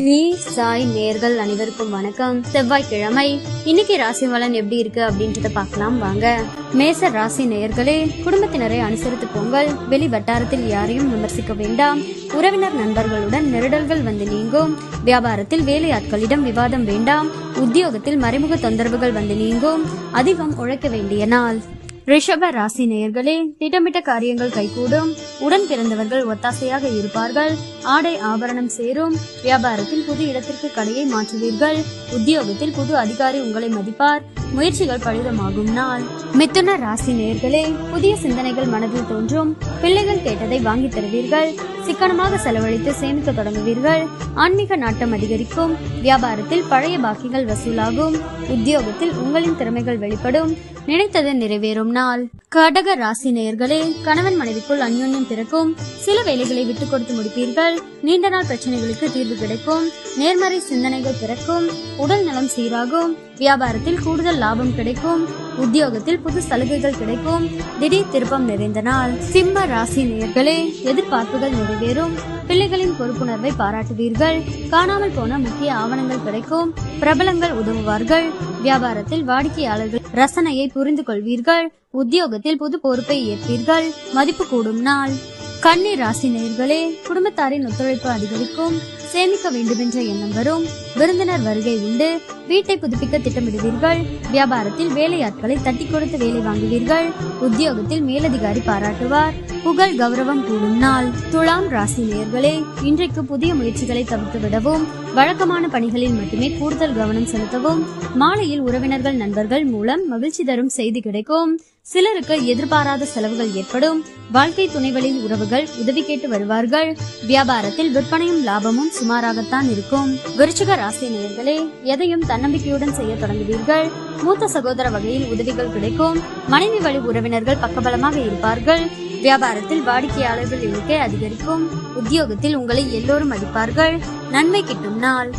ஸ்ரீ சாய் நேர்கள் அனைவருக்கும் வணக்கம். செவ்வாய்க்கிழமை இன்னைக்கு ராசி பலன் எப்படி இருக்கு அப்படின்றத பார்க்கலாம் வாங்க. மேச ராசி நேயர்களே, குடும்பத்தினரை அனுசரித்து போங்கள். வெளி வட்டாரத்தில் யாரையும் விமர்சிக்க வேண்டாம். உறவினர் நண்பர்களுடன் நெருடல்கள் வந்து நீங்கும். வியாபாரத்தில் வேலையாட்களிடம் விவாதம் வேண்டாம். உத்தியோகத்தில் மறைமுக தொந்தரவுகள் வந்து நீங்கும். அதிகம் உழைக்க வேண்டிய நாள். ரிஷப ராசி நேயர்களே, திட்டமிட்ட காரியங்கள் கைகூடும். உடன் பிறந்தவர்கள் ஒத்தாசையாக இருப்பார்கள். ஆடை ஆபரணம் சேரும். வியாபாரத்தில் புது இடத்திற்கு கடையை மாற்றுவீர்கள். உத்தியோகத்தில் புது அதிகாரி உங்களை மதிப்பார். முயற்சிகள் பலிதமாகும் நாள். மிதுன ராசி நேயர்களே, புதிய சிந்தனைகள் மனதில் தோன்றும். பிள்ளைகள் கேட்டதை வாங்கி தருவீர்கள். சிக்கனமாக செலவழித்து சேமிக்க தொடங்குவீர்கள். ஆன்மீக நாட்டம் அதிகரிக்கும். வியாபாரத்தில் பழைய பாக்கிகள் வசூலாகும். உத்தியோகத்தில் உங்களின் திறமைகள் வெளிப்படும். நினைத்தது நிறைவேறும் நாள். கடக ராசி நேயர்களே, கணவன் மனைவிக்குள் அந்யோன்யம் பிறக்கும். சில வேலைகளை விட்டுக் கொடுத்து முடிப்பீர்கள். நீண்ட நாள் பிரச்சனைகளுக்கு தீர்வு கிடைக்கும். நேர்மறை சிந்தனைகள் பிறக்கும். உடல் நலம் சீராகும். வியாபாரத்தில் கூடுதல் லாபம் கிடைக்கும். உத்தியோகத்தில் புது சலுகைகள் கிடைக்கும். திடீர் திருப்பம் நிறைந்த நாள். சிம்ம ராசி நேயர்களே, எதிர்பார்ப்புகள் நிறைவேறும். பிள்ளைகளின் பொறுப்புணர்வை பாராட்டுவீர்கள். காணாமல் போன முக்கிய ஆவணங்கள் கிடைக்கும். பிரபலங்கள் உதவுவார்கள். வியாபாரத்தில் வாடிக்கையாளர்கள் ரசனையை புரிந்து கொள்வீர்கள். உத்தியோகத்தில் புது பொறுப்பை ஏற்பீர்கள். மதிப்பு கூடும் நாள். கன்னி ராசி நேயர்களே, குடும்பத்தாரின் ஒத்துழைப்பு அதிகரிக்கும். சேமிக்க வேண்டுமென்ற எண்ணம் வரும். விருந்தினர் வருகை உண்டு. வீட்டை புதுப்பிக்க திட்டமிடுவீர்கள். வியாபாரத்தில் வேலையாட்களை தட்டி கொடுத்து வேலை வாங்குவீர்கள். உத்தியோகத்தில் மேலதிகாரி பாராட்டுவார். புகழ் கௌரவம் கூடும் நாள். துலாம் ராசி நேயர்களே, இன்றைக்கு புதிய முயற்சிகளை தவிர்த்து விடவும். வழக்கமான பணிகளில் மட்டுமே கூடுதல் கவனம் செலுத்தவும். மாலையில் உறவினர்கள் நண்பர்கள் மூலம் மகிழ்ச்சி தரும் செய்தி கிடைக்கும். சிலருக்கு எதிர்பாராத செலவுகள் ஏற்படும். வாழ்க்கை துணைகளின் உறவுகள் உதவி கேட்டு வருவார்கள். வியாபாரத்தில் விற்பனையும் லாபமும் சுமாராகத்தான் இருக்கும். விருச்சிக ராசி நேயர்களே, எதையும் தன்னம்பிக்கையுடன் செய்ய தொடங்குவீர்கள். மூத்த சகோதர வகையில் உதவிகள் கிடைக்கும். மனைவி வழி உறவினர்கள் பக்கபலமாக இருப்பார்கள். வியாபாரத்தில் வாடிக்கையாளர்கள் எண்ணிக்கை அதிகரிக்கும். உத்தியோகத்தில் உங்களை எல்லோரும் மதிப்பார்கள். நன்மை கிட்டும் நாள்.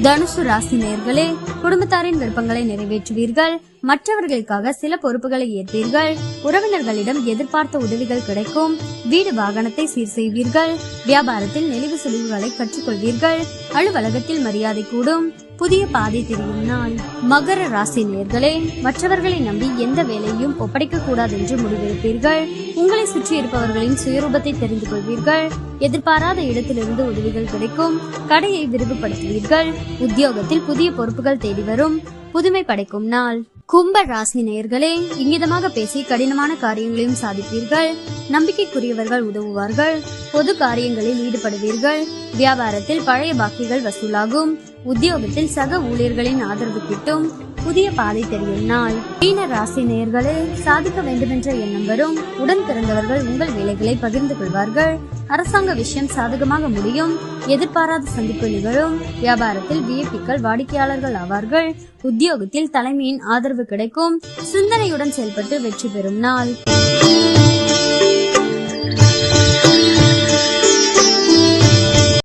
தனுசு ராசி நேயர்களே, குடும்பத்தாரின் விருப்பங்களை நிறைவேற்றுவீர்கள். மற்றவர்களுக்காக சில பொறுப்புகளை ஏற்பீர்கள். உறவினர்களிடம் எதிர்பார்த்த உதவிகள் கிடைக்கும். வீடு வாகனத்தை சீர் செய்வீர்கள். வியாபாரத்தில் நெளிவு சுழிவுகளை கற்றுக்கொள்வீர்கள். அலுவலகத்தில் மரியாதை கூடும். புதிய பாதை தெரியும் நாள். மகர ராசி நேயர்களே, மற்றவர்களை நம்பி எந்த வேலையும் ஒப்படைக்க கூடாது என்று முடிவெடுப்பீர்கள். உங்களை சுற்றி இருப்பவர்களின் சுயரூபத்தை தெரிந்து கொள்வீர்கள். எதிர்பாராத இடத்திலிருந்து உதவிகள் கிடைக்கும். கடையை விரிவுபடுத்துவீர்கள். உத்தியோகத்தில் புதிய பொறுப்புகள் தேடி வரும். புதுமை படைக்கும் நாள். கும்ப ராசி நேயர்களே, இங்கிதமாக பேசி கடினமான காரியங்களையும் சாதிப்பீர்கள். நம்பிக்கைக்குரியவர்கள் உதவுவார்கள். பொது காரியங்களில் ஈடுபடுவீர்கள். வியாபாரத்தில் பழைய பாக்கிகள் வசூலாகும். உத்தியோகத்தில் சக ஊழியர்களின் ஆதரவு கிட்டும். புதிய பாதை தெரியும் நாள். மீன ராசி நேயர்களே, சாதிக்க வேண்டுமென்ற எண்ணம் வரும். உடன் பிறந்தவர்கள் உங்கள் வேலைகளை பகிர்ந்து கொள்வார்கள். அரசாங்க விஷயம் சாதகமாக முடியும். எதிர்பாராத சந்திப்பு நிகழும். வியாபாரத்தில் விஐபிக்கள் வாடிக்கையாளர்கள் ஆவார்கள். உத்தியோகத்தில் தலைமையின் ஆதரவு கிடைக்கும். சிந்தனையுடன் செயல்பட்டு வெற்றி பெறும் நாள்.